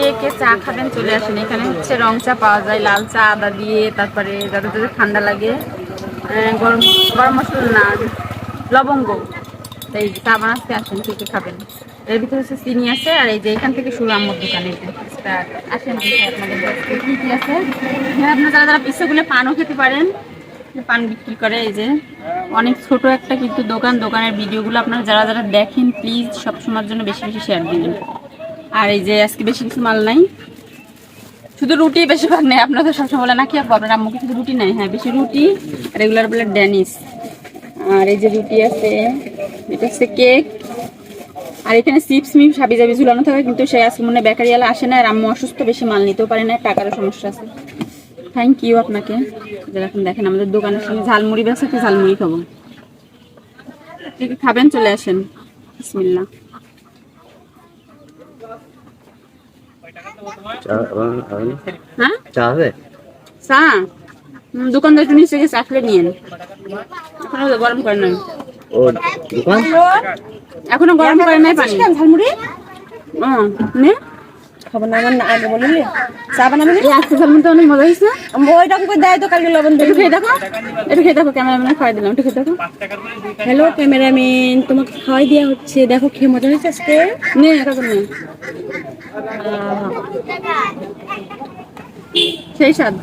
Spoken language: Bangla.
কে কে চা খাবেন চলে আসেন। এখানে হচ্ছে রং চা পাওয়া যায়, লাল চা আদা দিয়ে, তারপরে যাদের যাদের ঠান্ডা লাগে গরম গরম মশলা না লবঙ্গ, এই চা বানাতে আসেন, কে কে খাবেন। এর ভিতরে হচ্ছে চিনি আছে, আর এই যে এখান থেকে শুরু আম্মুর দোকানে আসেন। আপনাদের কি কি আছে আপনারা যারা যারা ইচ্ছাগুলো পানও খেতে পারেন, পান বিক্রি করে। এই যে অনেক ছোট একটা কিন্তু দোকান, দোকানের ভিডিওগুলো আপনারা যারা যারা দেখেন প্লিজ সবসময়ের জন্য বেশি বেশি শেয়ার দিবেন। আর এই যে আজকে বেশি কিছু মাল নাই, শুধু রুটি বেশিরভাগ নেই। আপনারা তো সবসময় বলে না কি আপু আপনার আম্মুকে শুধু রুটি নেই, হ্যাঁ বেশি রুটি, রেগুলার বলে ড্যানিস। আর এই যে রুটি আছে, এটা হচ্ছে কেক, আর এখানে চিপস মিপস হাবি জাবি ঝুলানো থাকে, কিন্তু সে আজকে মনে বেকারিওয়ালা আসে না, আর আম্মু অসুস্থ, বেশি মাল নিতেও পারে না, টাকারও সমস্যা আছে। থ্যাংক ইউ আপনাকে। যেরকম দেখেন আমাদের দোকানের সঙ্গে ঝালমুড়ি বেছে, একটু ঝালমুড়ি খাবো, ঠিক খাবেন চলে আসেন। বিসমিল্লাহ। হ্যাঁ চা হবে, চা দোকানদার একটু নিচে গেছে, আসলে নিয়েন, এখনো গরম করে নাই। ও দোকান এখনো গরম করে নাই পানি। ঝালমুড়ি নে খাবো না, আমার আগে বললি চা বানাবে। আজকে ঝালমুড়িটা অনেক মজা হয়েছে, ওইরকম করে দেয় তো কালকে লবণ দিয়ে। খেয়ে দেখো, একটু খেয়ে দেখো, ক্যামেরাম্যানে খাওয়াই দিলাম, একটু খেয়ে দেখো। হ্যালো ক্যামেরাম্যান, তোমাকে খাওয়াই দেওয়া হচ্ছে, দেখো খেয়ে মজা হয়েছে আজকে। নে এরকম নে, সেই স্বাদ।